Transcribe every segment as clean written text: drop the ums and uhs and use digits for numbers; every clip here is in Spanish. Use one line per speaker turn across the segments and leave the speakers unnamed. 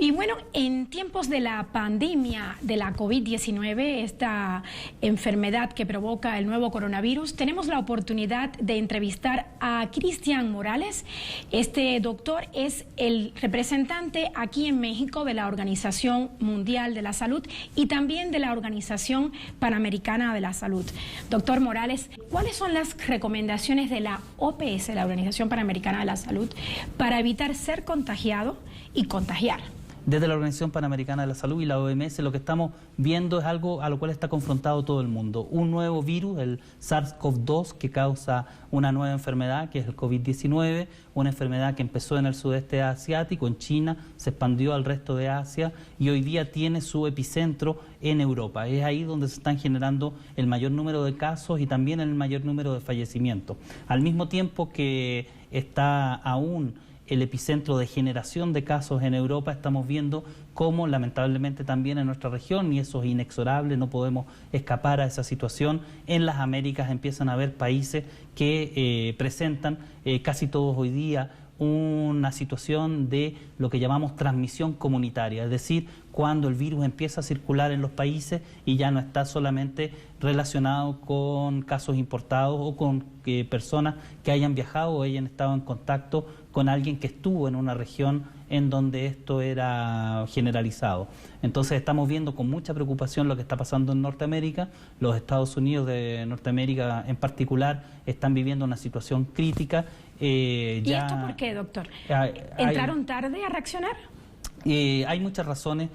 Y bueno, en tiempos de la pandemia de la COVID-19, esta enfermedad que provoca el nuevo coronavirus, tenemos la oportunidad de entrevistar a Cristian Morales. Este doctor es el representante aquí en México de la Organización Mundial de la Salud y también de la Organización Panamericana de la Salud. Doctor Morales, ¿cuáles son las recomendaciones de la OPS, la Organización Panamericana de la Salud, para evitar ser contagiado y contagiar?
Desde la Organización Panamericana de la Salud y la OMS lo que estamos viendo es algo a lo cual está confrontado todo el mundo. Un nuevo virus, el SARS-CoV-2, que causa una nueva enfermedad, que es el COVID-19, una enfermedad que empezó en el sudeste asiático, en China, se expandió al resto de Asia y hoy día tiene su epicentro en Europa. Es ahí donde se están generando el mayor número de casos y también el mayor número de fallecimientos. Al mismo tiempo que está aún el epicentro de generación de casos en Europa, estamos viendo cómo lamentablemente también en nuestra región, y eso es inexorable, no podemos escapar a esa situación, en las Américas empiezan a haber países que presentan casi todos hoy día una situación de lo que llamamos transmisión comunitaria, es decir, cuando el virus empieza a circular en los países y ya no está solamente relacionado con casos importados o con personas que hayan viajado o hayan estado en contacto con alguien que estuvo en una región en donde esto era generalizado. Entonces estamos viendo con mucha preocupación lo que está pasando en Norteamérica. Los Estados Unidos de Norteamérica en particular están viviendo una situación crítica.
¿Y esto por qué, doctor? ¿Entraron tarde a reaccionar?
Hay muchas razones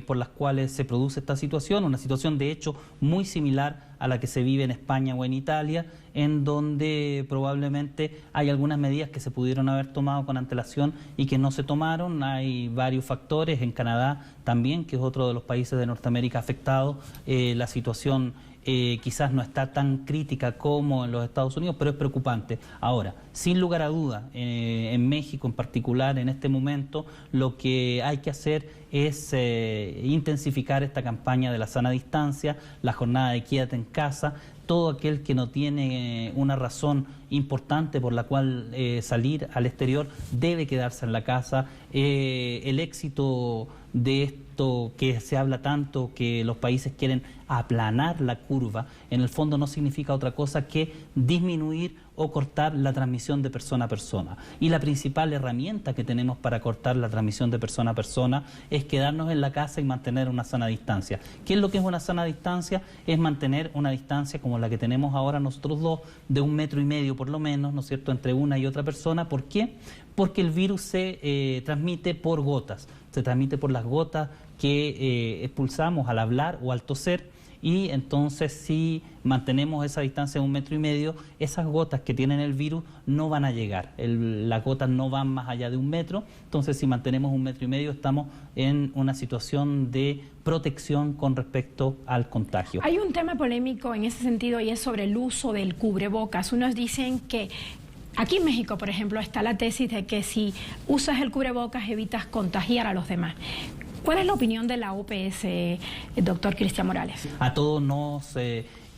por las cuales se produce esta situación, una situación de hecho muy similar a la que se vive en España o en Italia, en donde probablemente hay algunas medidas que se pudieron haber tomado con antelación y que no se tomaron. Hay varios factores, en Canadá también, que es otro de los países de Norteamérica afectados, la situación quizás no está tan crítica como en los Estados Unidos, pero es preocupante. Ahora, sin lugar a duda, en México en particular, en este momento, lo que hay que hacer es intensificar esta campaña de la sana distancia, la jornada de quédate en casa. Todo aquel que no tiene una razón importante por la cual salir al exterior debe quedarse en la casa. El éxito de esto que se habla tanto, que los países quieren aplanar la curva, en el fondo no significa otra cosa que disminuir o cortar la transmisión de persona a persona. Y la principal herramienta que tenemos para cortar la transmisión de persona a persona es quedarnos en la casa y mantener una sana distancia. ¿Qué es lo que es una sana distancia? Es mantener una distancia como la que tenemos ahora nosotros dos, de 1,5 metros por lo menos, ¿no es cierto?, entre una y otra persona. ¿Por qué? Porque el virus se transmite por gotas, se transmite por las gotas que expulsamos al hablar o al toser. Y entonces si mantenemos esa distancia de 1,5 metros, esas gotas que tienen el virus no van a llegar. Las gotas no van más allá de 1 metro, entonces si mantenemos 1,5 metros estamos en una situación de protección con respecto al contagio.
Hay un tema polémico en ese sentido y es sobre el uso del cubrebocas. Unos dicen que aquí en México, por ejemplo, está la tesis de que si usas el cubrebocas evitas contagiar a los demás. ¿Cuál es la opinión de la OPS, doctor Cristian Morales?
A todos nos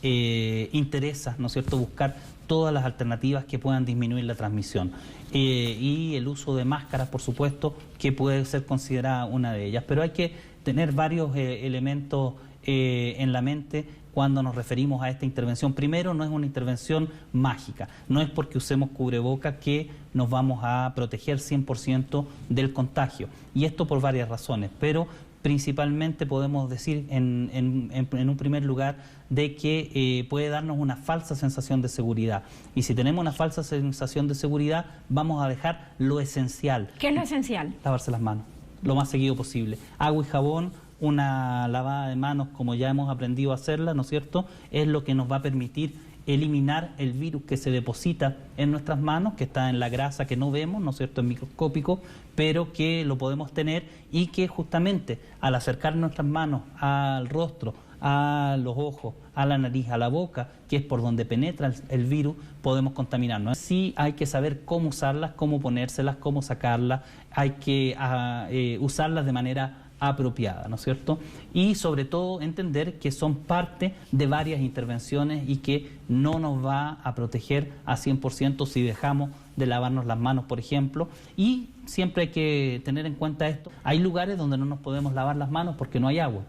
interesa, ¿no es cierto?, buscar todas las alternativas que puedan disminuir la transmisión. Y el uso de máscaras, por supuesto, que puede ser considerada una de ellas. Pero hay que tener varios elementos en la mente cuando nos referimos a esta intervención. Primero, no es una intervención mágica, no es porque usemos cubreboca que nos vamos a proteger 100% del contagio, y esto por varias razones, pero principalmente podemos decir en un primer lugar de que puede darnos una falsa sensación de seguridad, y si tenemos una falsa sensación de seguridad vamos a dejar lo esencial.
¿Qué es lo esencial?
Lavarse las manos lo más seguido posible, agua y jabón. Una lavada de manos, como ya hemos aprendido a hacerla, ¿no es cierto?, es lo que nos va a permitir eliminar el virus que se deposita en nuestras manos, que está en la grasa que no vemos, ¿no es cierto?, es microscópico, pero que lo podemos tener, y que justamente al acercar nuestras manos al rostro, a los ojos, a la nariz, a la boca, que es por donde penetra el virus, podemos contaminarnos. Sí hay que saber cómo usarlas, cómo ponérselas, cómo sacarlas, hay que usarlas de manera apropiada, ¿no es cierto? Y sobre todo entender que son parte de varias intervenciones y que no nos va a proteger a 100% si dejamos de lavarnos las manos, por ejemplo, y siempre hay que tener en cuenta esto. Hay lugares donde no nos podemos lavar las manos porque no hay agua.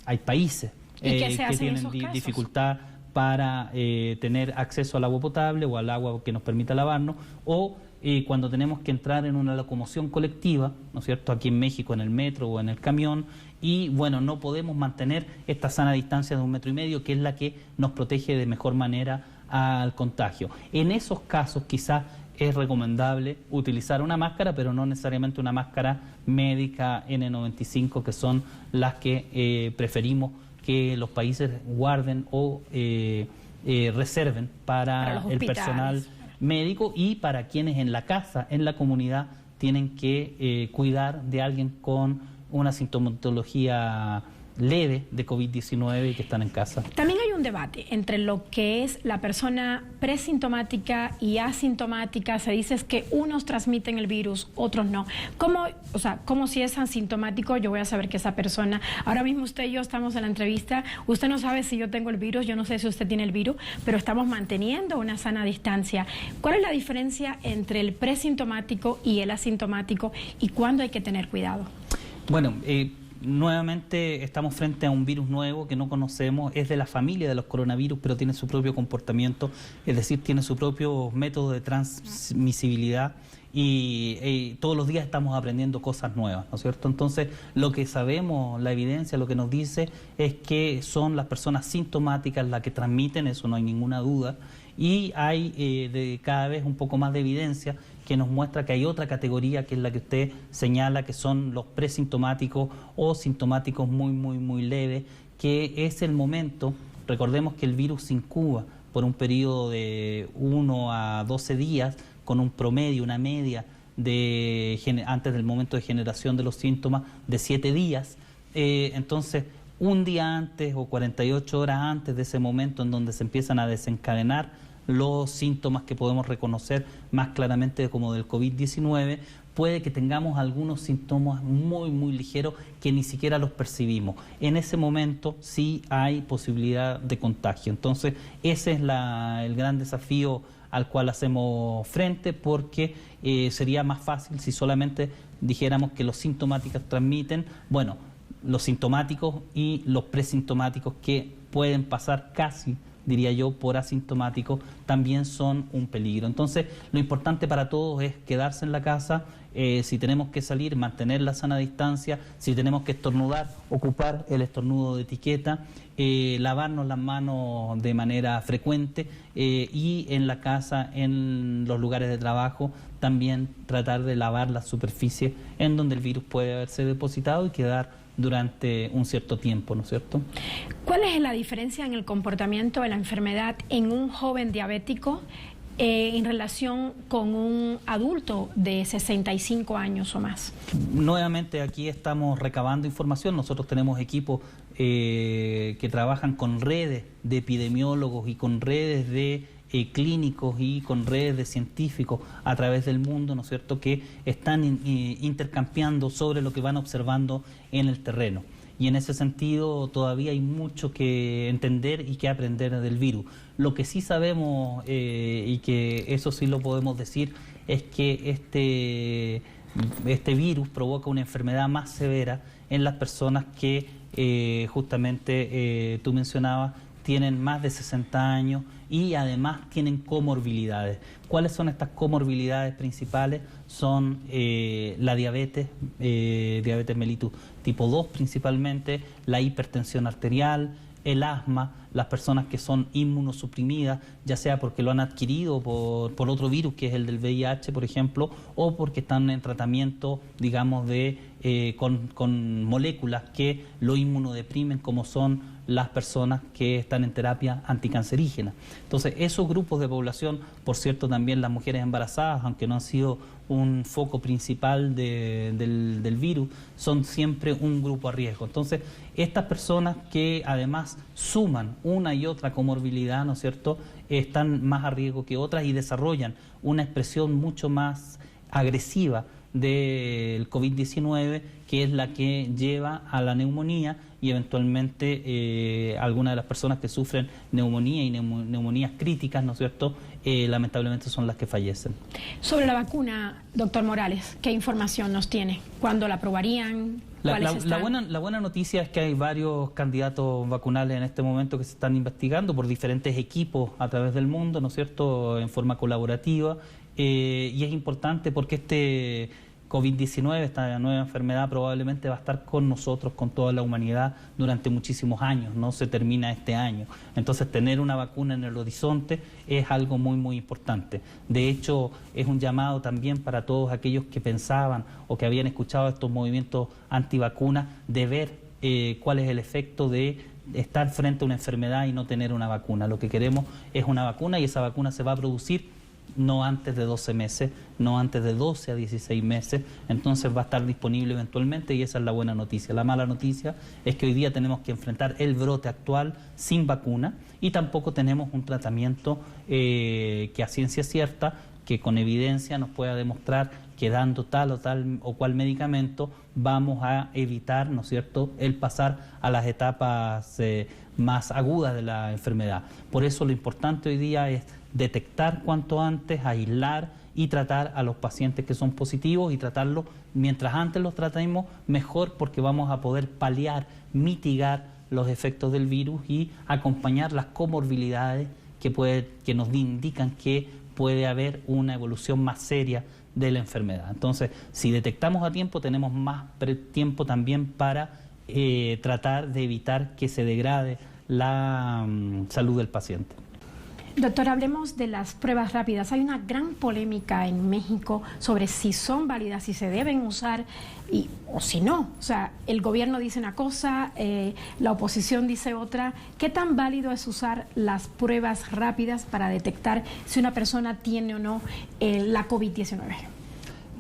Hay países que tienen dificultad para tener acceso al agua potable o al agua que nos permita lavarnos, o cuando tenemos que entrar en una locomoción colectiva, ¿no es cierto?, aquí en México en el metro o en el camión, y bueno, no podemos mantener esta sana distancia de 1,5 metros, que es la que nos protege de mejor manera al contagio. En esos casos quizás es recomendable utilizar una máscara, pero no necesariamente una máscara médica N95, que son las que preferimos que los países guarden o reserven para el personal médico y para quienes en la casa, en la comunidad, tienen que cuidar de alguien con una sintomatología leve de COVID-19 y que están en casa.
También hay un debate entre lo que es la persona presintomática y asintomática. Se dice que unos transmiten el virus, otros no. ¿Cómo si es asintomático yo voy a saber que esa persona... Ahora mismo usted y yo estamos en la entrevista, usted no sabe si yo tengo el virus, yo no sé si usted tiene el virus, pero estamos manteniendo una sana distancia. ¿Cuál es la diferencia entre el presintomático y el asintomático y cuándo hay que tener cuidado?
Bueno, nuevamente estamos frente a un virus nuevo que no conocemos, es de la familia de los coronavirus, pero tiene su propio comportamiento, es decir, tiene su propio método de transmisibilidad y todos los días estamos aprendiendo cosas nuevas, ¿no es cierto? Entonces, lo que sabemos, la evidencia, lo que nos dice es que son las personas sintomáticas las que transmiten, eso no hay ninguna duda, y hay cada vez un poco más de evidencia que nos muestra que hay otra categoría, que es la que usted señala, que son los presintomáticos o sintomáticos muy leves, que es el momento, recordemos que el virus se incuba por un periodo de 1 a 12 días, con un promedio, una media, antes del momento de generación de los síntomas, de 7 días. Entonces, un día antes o 48 horas antes de ese momento en donde se empiezan a desencadenar los síntomas que podemos reconocer más claramente como del COVID-19, puede que tengamos algunos síntomas muy ligeros que ni siquiera los percibimos. En ese momento sí hay posibilidad de contagio. Entonces, ese es el gran desafío al cual hacemos frente, porque sería más fácil si solamente dijéramos que los sintomáticos transmiten, bueno, los sintomáticos y los presintomáticos, que pueden pasar casi, diría yo, por asintomáticos, también son un peligro. Entonces, lo importante para todos es quedarse en la casa, si tenemos que salir, mantener la sana distancia, si tenemos que estornudar, ocupar el estornudo de etiqueta, lavarnos las manos de manera frecuente y en la casa, en los lugares de trabajo, también tratar de lavar las superficies en donde el virus puede haberse depositado y quedar durante un cierto tiempo, ¿no es cierto?
¿Cuál es la diferencia en el comportamiento de la enfermedad en un joven diabético en relación con un adulto de 65 años o más?
Nuevamente aquí estamos recabando información. Nosotros tenemos equipos que trabajan con redes de epidemiólogos y con redes de clínicos y con redes de científicos a través del mundo, ¿no es cierto?, que están intercambiando sobre lo que van observando en el terreno. Y en ese sentido todavía hay mucho que entender y que aprender del virus. Lo que sí sabemos, y que eso sí lo podemos decir, es que este virus provoca una enfermedad más severa en las personas que justamente tú mencionabas, tienen más de 60 años y además tienen comorbilidades. ¿Cuáles son estas comorbilidades principales? Son la diabetes, diabetes mellitus tipo 2 principalmente, la hipertensión arterial, el asma, las personas que son inmunosuprimidas, ya sea porque lo han adquirido por otro virus, que es el del VIH, por ejemplo, o porque están en tratamiento, digamos, con moléculas que lo inmunodeprimen, como son las personas que están en terapia anticancerígena. Entonces, esos grupos de población, por cierto, también las mujeres embarazadas, aunque no han sido un foco principal del virus, son siempre un grupo a riesgo. Entonces, estas personas que además suman una y otra comorbilidad, ¿no es cierto?, están más a riesgo que otras y desarrollan una expresión mucho más agresiva del COVID-19, que es la que lleva a la neumonía y eventualmente algunas de las personas que sufren neumonía y neumonías críticas, ¿no es cierto?, lamentablemente son las que fallecen.
Sobre la vacuna, doctor Morales, ¿qué información nos tiene? ¿Cuándo la aprobarían?
La buena noticia es que hay varios candidatos vacunales en este momento que se están investigando por diferentes equipos a través del mundo, ¿no es cierto?, en forma colaborativa, y es importante porque este COVID-19, esta nueva enfermedad, probablemente va a estar con nosotros, con toda la humanidad, durante muchísimos años, no se termina este año. Entonces, tener una vacuna en el horizonte es algo muy, muy importante. De hecho, es un llamado también para todos aquellos que pensaban o que habían escuchado estos movimientos antivacunas de ver cuál es el efecto de estar frente a una enfermedad y no tener una vacuna. Lo que queremos es una vacuna y esa vacuna se va a producir no antes de 12 meses, no antes de 12 a 16 meses, entonces va a estar disponible eventualmente y esa es la buena noticia. La mala noticia es que hoy día tenemos que enfrentar el brote actual sin vacuna y tampoco tenemos un tratamiento que a ciencia cierta, que con evidencia nos pueda demostrar que dando tal o cual medicamento vamos a evitar, ¿no es cierto?, el pasar a las etapas más agudas de la enfermedad. Por eso lo importante hoy día es detectar cuanto antes, aislar y tratar a los pacientes que son positivos y tratarlos mientras antes los tratemos mejor porque vamos a poder paliar, mitigar los efectos del virus y acompañar las comorbilidades que nos indican que puede haber una evolución más seria de la enfermedad. Entonces, si detectamos a tiempo, tenemos más tiempo también para tratar de evitar que se degrade la salud del paciente.
Doctor, hablemos de las pruebas rápidas. Hay una gran polémica en México sobre si son válidas, si se deben usar o si no. O sea, el gobierno dice una cosa, la oposición dice otra. ¿Qué tan válido es usar las pruebas rápidas para detectar si una persona tiene o no la COVID-19?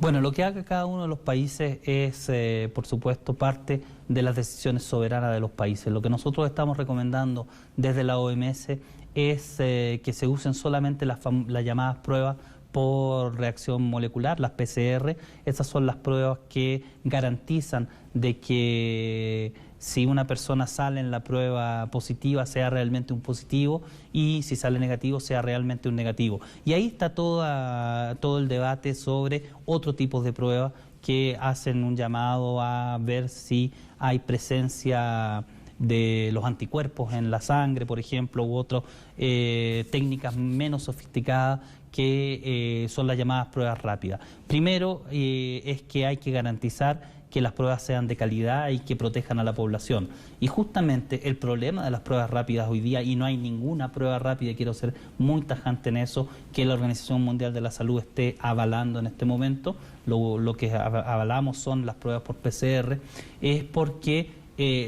Bueno, lo que haga cada uno de los países es, por supuesto, parte de las decisiones soberanas de los países. Lo que nosotros estamos recomendando desde la OMS es que se usen solamente las llamadas pruebas por reacción molecular, las PCR. Esas son las pruebas que garantizan de que si una persona sale en la prueba positiva sea realmente un positivo y si sale negativo sea realmente un negativo. Y ahí está todo el debate sobre otro tipo de pruebas que hacen un llamado a ver si hay presencia de los anticuerpos en la sangre, por ejemplo, u otras técnicas menos sofisticadas que son las llamadas pruebas rápidas. Primero es que hay que garantizar que las pruebas sean de calidad y que protejan a la población. Y justamente el problema de las pruebas rápidas hoy día, y no hay ninguna prueba rápida, y quiero ser muy tajante en eso, que la Organización Mundial de la Salud esté avalando en este momento, lo que avalamos son las pruebas por PCR, es porque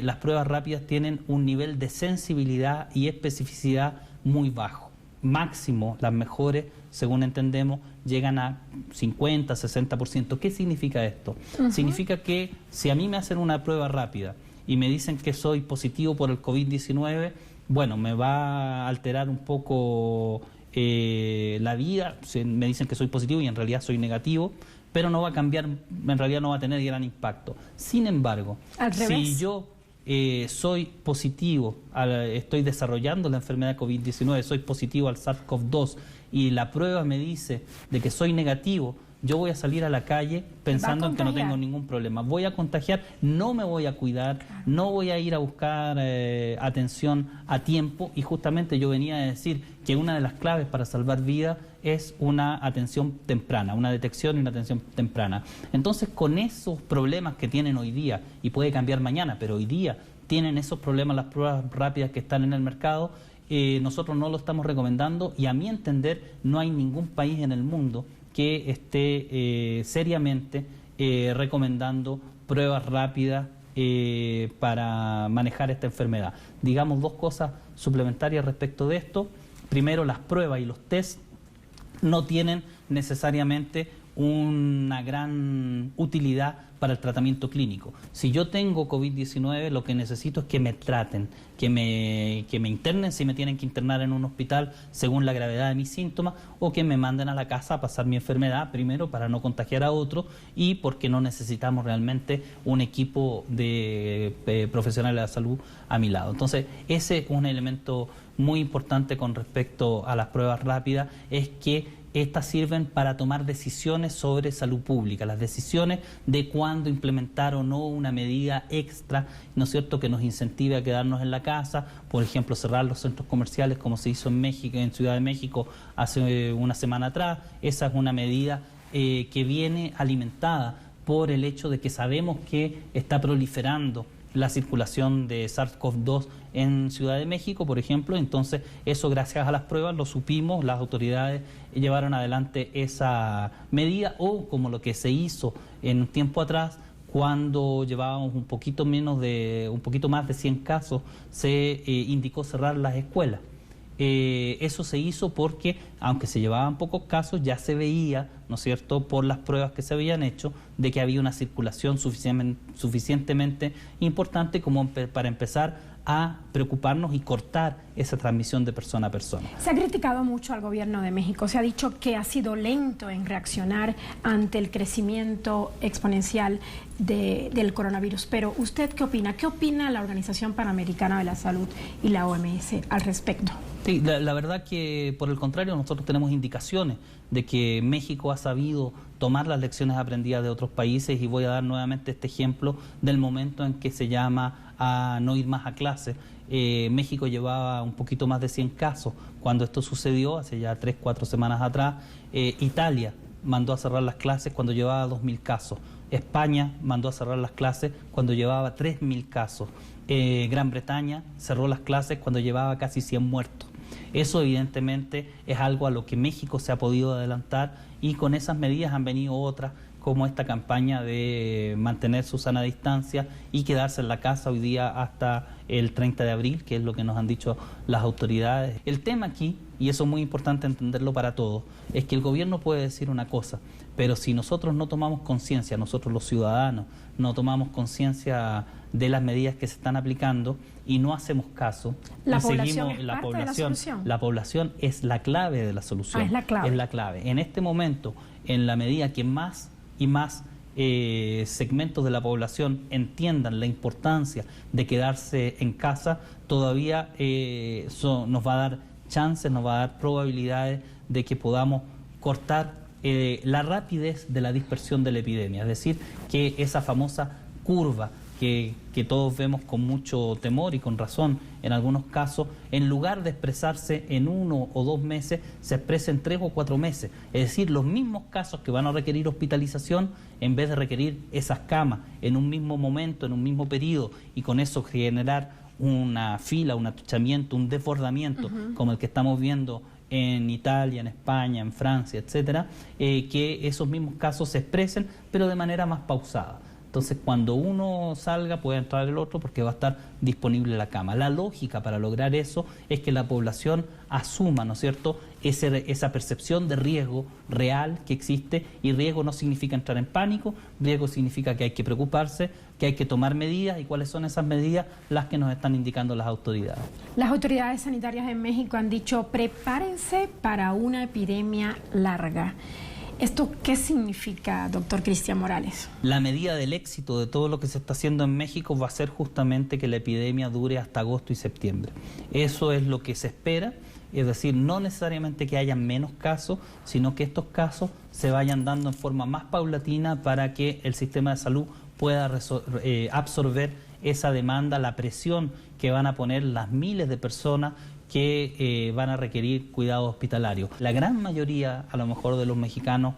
las pruebas rápidas tienen un nivel de sensibilidad y especificidad muy bajo. Máximo, las mejores, según entendemos, llegan a 50, 60%. ¿Qué significa esto? Significa que si a mí me hacen una prueba rápida y me dicen que soy positivo por el COVID-19, bueno, me va a alterar un poco la vida. Me dicen que soy positivo y en realidad soy negativo, pero no va a cambiar, en realidad no va a tener gran impacto. Sin embargo, si yo soy positivo, estoy desarrollando la enfermedad COVID-19, soy positivo al SARS-CoV-2 y la prueba me dice de que soy negativo, yo voy a salir a la calle pensando en que no tengo ningún problema. Voy a contagiar, no me voy a cuidar, no voy a ir a buscar atención a tiempo y justamente yo venía a decir que una de las claves para salvar vidas es una atención temprana, una detección y una atención temprana. Entonces, con esos problemas que tienen hoy día, y puede cambiar mañana, pero hoy día tienen esos problemas las pruebas rápidas que están en el mercado, nosotros no lo estamos recomendando y a mi entender no hay ningún país en el mundo que esté seriamente recomendando pruebas rápidas para manejar esta enfermedad. Digamos dos cosas suplementarias respecto de esto. Primero, las pruebas y los test no tienen necesariamente una gran utilidad para el tratamiento clínico. Si yo tengo COVID-19, lo que necesito es que me traten, que me internen si me tienen que internar en un hospital según la gravedad de mis síntomas, o que me manden a la casa a pasar mi enfermedad, primero para no contagiar a otro y porque no necesitamos realmente un equipo de profesionales de la salud a mi lado. Entonces, ese es un elemento muy importante con respecto a las pruebas rápidas, es que estas sirven para tomar decisiones sobre salud pública, las decisiones de cuándo implementar o no una medida extra, ¿no es cierto?, que nos incentive a quedarnos en la casa, por ejemplo, cerrar los centros comerciales como se hizo en México, en Ciudad de México hace una semana atrás. Esa es una medida que viene alimentada por el hecho de que sabemos que está proliferando la circulación de SARS-CoV-2 en Ciudad de México, por ejemplo. Entonces, eso gracias a las pruebas lo supimos, las autoridades llevaron adelante esa medida, o como lo que se hizo en un tiempo atrás, cuando llevábamos un poquito más de 100 casos, se indicó cerrar las escuelas. Eso se hizo porque, aunque se llevaban pocos casos, ya se veía, ¿no es cierto?, por las pruebas que se habían hecho, de que había una circulación suficientemente importante como para empezar a preocuparnos y cortar esa transmisión de persona a persona.
Se ha criticado mucho al gobierno de México, se ha dicho que ha sido lento en reaccionar ante el crecimiento exponencial del coronavirus, pero ¿usted qué opina? ¿Qué opina la Organización Panamericana de la Salud y la OMS al respecto?
Sí, la verdad que por el contrario nosotros tenemos indicaciones de que México ha sabido tomar las lecciones aprendidas de otros países, y voy a dar nuevamente este ejemplo del momento en que se llama a no ir más a clase. México llevaba un poquito más de 100 casos cuando esto sucedió, hace ya 3-4 semanas atrás. Italia mandó a cerrar las clases cuando llevaba 2.000 casos. España mandó a cerrar las clases cuando llevaba 3.000 casos. Gran Bretaña cerró las clases cuando llevaba casi 100 muertos. Eso evidentemente es algo a lo que México se ha podido adelantar, y con esas medidas han venido otras, como esta campaña de mantener su sana distancia y quedarse en la casa hoy día hasta el 30 de abril, que es lo que nos han dicho las autoridades. El tema aquí, y eso es muy importante entenderlo para todos, es que el gobierno puede decir una cosa, pero si nosotros no tomamos conciencia, nosotros los ciudadanos, no tomamos conciencia de las medidas que se están aplicando y no hacemos caso,
la población es parte de la solución.
La población es la clave de la solución.
Es la clave.
Es la clave. En este momento, en la medida que más y más segmentos de la población entiendan la importancia de quedarse en casa, todavía eso nos va a dar chances, nos va a dar probabilidades de que podamos cortar la rapidez de la dispersión de la epidemia. Es decir, que esa famosa curva que todos vemos con mucho temor y con razón en algunos casos, en lugar de expresarse en 1 o 2 meses, se expresa en 3 o 4 meses. Es decir, los mismos casos que van a requerir hospitalización, en vez de requerir esas camas en un mismo momento, en un mismo periodo, y con eso generar una fila, un atuchamiento, un desbordamiento, como el que estamos viendo en Italia, en España, en Francia, etcétera, que esos mismos casos se expresen, pero de manera más pausada. Entonces, cuando uno salga, puede entrar el otro porque va a estar disponible la cama. La lógica para lograr eso es que la población asuma, ¿no es cierto?, esa percepción de riesgo real que existe, y riesgo no significa entrar en pánico, riesgo significa que hay que preocuparse, que hay que tomar medidas. ¿Y cuáles son esas medidas? Las que nos están indicando las autoridades.
Las autoridades sanitarias en México han dicho: prepárense para una epidemia larga. ¿Esto qué significa, doctor Cristian Morales? La medida del éxito de todo lo que se está haciendo en México va a ser justamente que la epidemia dure hasta agosto y septiembre. Eso es lo que se espera, es decir, no necesariamente que haya menos casos, sino que estos casos se vayan dando en forma más paulatina para que el sistema de salud pueda absorber esa demanda, la presión que van a poner las miles de personas que van a requerir cuidado hospitalario. La gran mayoría, a lo mejor, de los mexicanos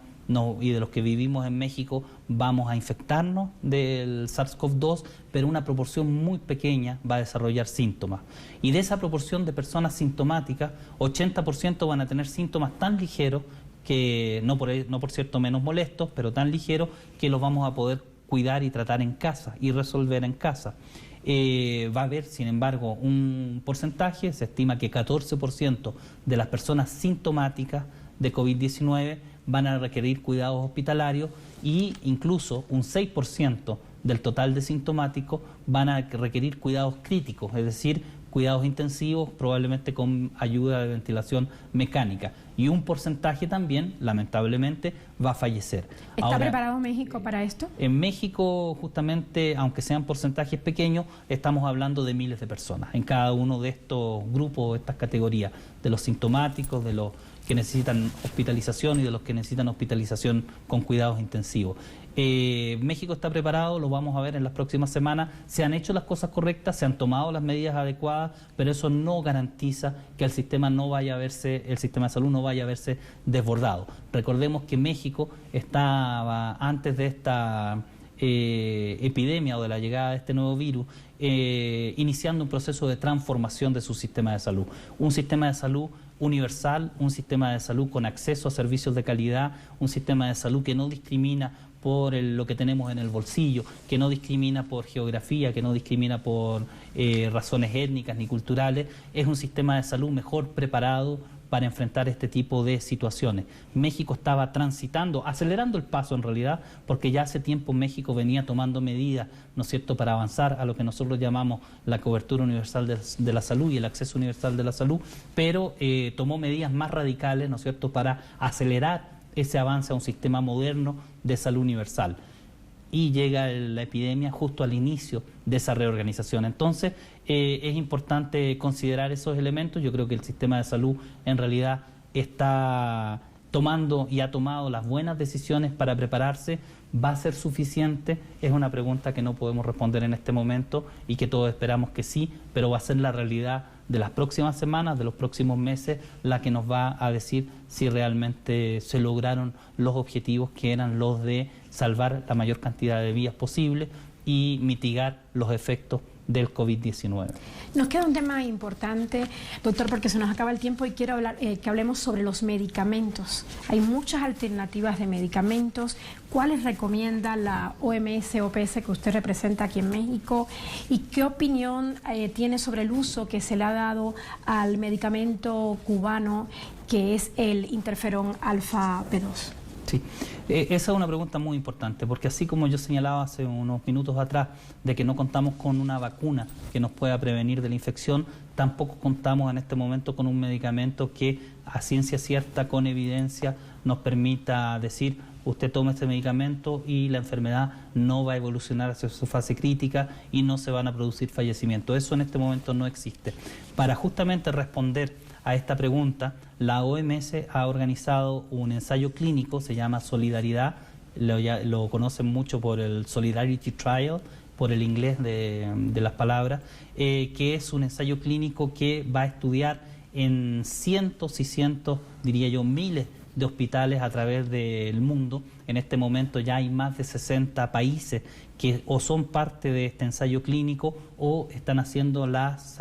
y de los que vivimos en México, vamos a infectarnos del SARS-CoV-2, pero una proporción muy pequeña va a desarrollar síntomas. Y de esa proporción de personas sintomáticas, 80% van a tener síntomas tan ligeros, que no por cierto menos molestos, pero tan ligeros que los vamos a poder cuidar y tratar en casa y resolver en casa. Va a haber, sin embargo, un porcentaje, se estima que 14% de las personas sintomáticas de COVID-19
van a requerir cuidados hospitalarios y incluso un 6% del total de sintomáticos van a requerir cuidados críticos, es decir, cuidados intensivos, probablemente con ayuda de ventilación mecánica. Y un porcentaje también, lamentablemente, va a fallecer.
¿Está preparado México para esto?
En México, justamente, aunque sean porcentajes pequeños, estamos hablando de miles de personas en cada uno de estos grupos, estas categorías, de los sintomáticos, de los que necesitan hospitalización y de los que necesitan hospitalización con cuidados intensivos. México está preparado, lo vamos a ver en las próximas semanas. Se han hecho las cosas correctas, se han tomado las medidas adecuadas, pero eso no garantiza que el sistema de salud no vaya a verse desbordado. Recordemos que México estaba, antes de esta epidemia o de la llegada de este nuevo virus, iniciando un proceso de transformación de su sistema de salud. Un sistema de salud universal, un sistema de salud con acceso a servicios de calidad, un sistema de salud que no discrimina por lo que tenemos en el bolsillo, que no discrimina por geografía, que no discrimina por razones étnicas ni culturales. Es un sistema de salud mejor preparado para enfrentar este tipo de situaciones. México estaba transitando, acelerando el paso en realidad, porque ya hace tiempo México venía tomando medidas, ¿no es cierto?, para avanzar a lo que nosotros llamamos la cobertura universal de la salud y el acceso universal de la salud, pero tomó medidas más radicales, ¿no es cierto?, para acelerar ese avance a un sistema moderno de salud universal. Y llega la epidemia justo al inicio de esa reorganización. Entonces, es importante considerar esos elementos. Yo creo que el sistema de salud en realidad está tomando y ha tomado las buenas decisiones para prepararse. ¿Va a ser suficiente? Es una pregunta que no podemos responder en este momento y que todos esperamos que sí, pero va a ser la realidad de las próximas semanas, de los próximos meses, la que nos va a decir si realmente se lograron los objetivos que eran los de salvar la mayor cantidad de vidas posible y mitigar los efectos del COVID-19.
Nos queda un tema importante, doctor, porque se nos acaba el tiempo y quiero hablar, que hablemos sobre los medicamentos. Hay muchas alternativas de medicamentos. ¿Cuáles recomienda la OMS-OPS que usted representa aquí en México? ¿Y qué opinión tiene sobre el uso que se le ha dado al medicamento cubano que es el interferón alfa B2?
Sí, esa es una pregunta muy importante, porque así como yo señalaba hace unos minutos atrás de que no contamos con una vacuna que nos pueda prevenir de la infección, tampoco contamos en este momento con un medicamento que a ciencia cierta, con evidencia, nos permita decir: usted toma este medicamento y la enfermedad no va a evolucionar hacia su fase crítica y no se van a producir fallecimientos. Eso en este momento no existe. Para justamente responder a esta pregunta, la OMS ha organizado un ensayo clínico, se llama Solidaridad, lo conocen mucho por el Solidarity Trial, por el inglés de las palabras, que es un ensayo clínico que va a estudiar en cientos y cientos, diría yo, miles de hospitales a través del mundo. En este momento ya hay más de 60 países que o son parte de este ensayo clínico o están haciendo las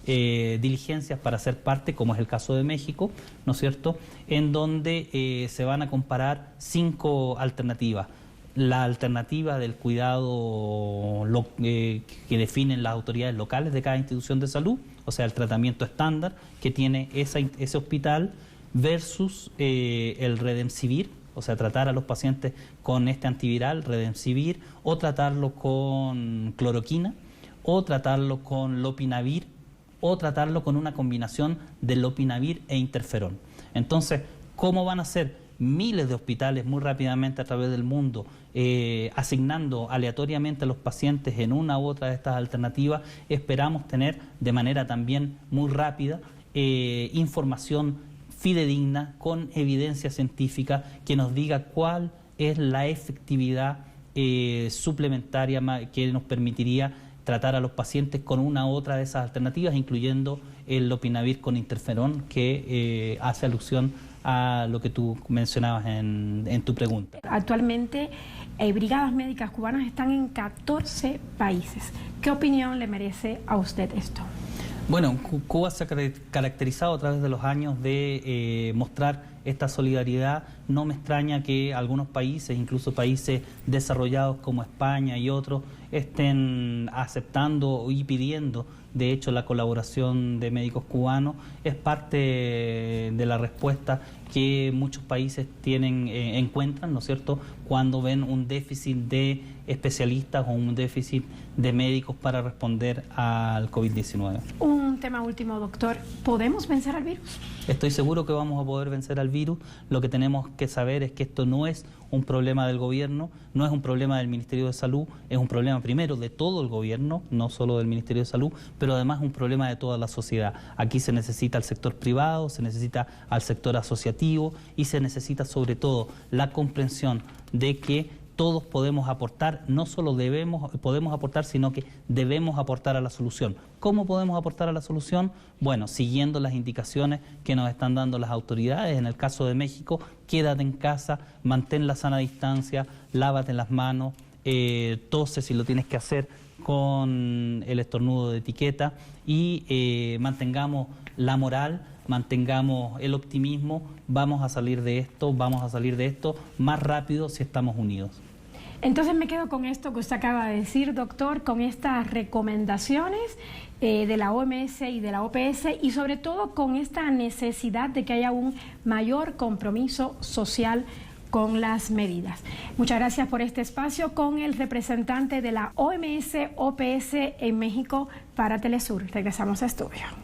diligencias para ser parte, como es el caso de México, ¿no es cierto?, en donde se van a comparar 5 alternativas. La alternativa del cuidado que definen las autoridades locales de cada institución de salud, o sea, el tratamiento estándar que tiene ese hospital, versus el Redemsivir, o sea, tratar a los pacientes con este antiviral, Redemsivir, o tratarlo con cloroquina, o tratarlo con lopinavir, o tratarlo con una combinación de lopinavir e interferón. Entonces, ¿cómo van a ser miles de hospitales muy rápidamente a través del mundo asignando aleatoriamente a los pacientes en una u otra de estas alternativas? Esperamos tener de manera también muy rápida información fidedigna, con evidencia científica que nos diga cuál es la efectividad suplementaria que nos permitiría tratar a los pacientes con una u otra de esas alternativas, incluyendo el lopinavir con interferón, que hace alusión a lo que tú mencionabas en tu pregunta.
Actualmente, brigadas médicas cubanas están en 14 países. ¿Qué opinión le merece a usted esto?
Bueno, Cuba se ha caracterizado a través de los años de mostrar esta solidaridad no me extraña que algunos países, incluso países desarrollados como España y otros, estén aceptando y pidiendo, de hecho, la colaboración de médicos cubanos. Es parte de la respuesta que muchos países encuentran, ¿no es cierto?, cuando ven un déficit de especialistas o un déficit de médicos para responder al COVID-19.
Un tema último, doctor. ¿Podemos vencer al virus?
Estoy seguro que vamos a poder vencer al virus. Lo que tenemos que saber es que esto no es un problema del gobierno, no es un problema del Ministerio de Salud, es un problema primero de todo el gobierno, no solo del Ministerio de Salud, pero además es un problema de toda la sociedad. Aquí se necesita al sector privado, se necesita al sector asociativo y se necesita sobre todo la comprensión de que todos podemos aportar, no solo podemos aportar, sino que debemos aportar a la solución. ¿Cómo podemos aportar a la solución? Bueno, siguiendo las indicaciones que nos están dando las autoridades. En el caso de México, quédate en casa, mantén la sana distancia, lávate las manos, tose si lo tienes que hacer con el estornudo de etiqueta y mantengamos la moral, mantengamos el optimismo. Vamos a salir de esto más rápido si estamos unidos.
Entonces me quedo con esto que usted acaba de decir, doctor, con estas recomendaciones de la OMS y de la OPS y sobre todo con esta necesidad de que haya un mayor compromiso social con las medidas. Muchas gracias por este espacio con el representante de la OMS, OPS en México para Telesur. Regresamos a estudio.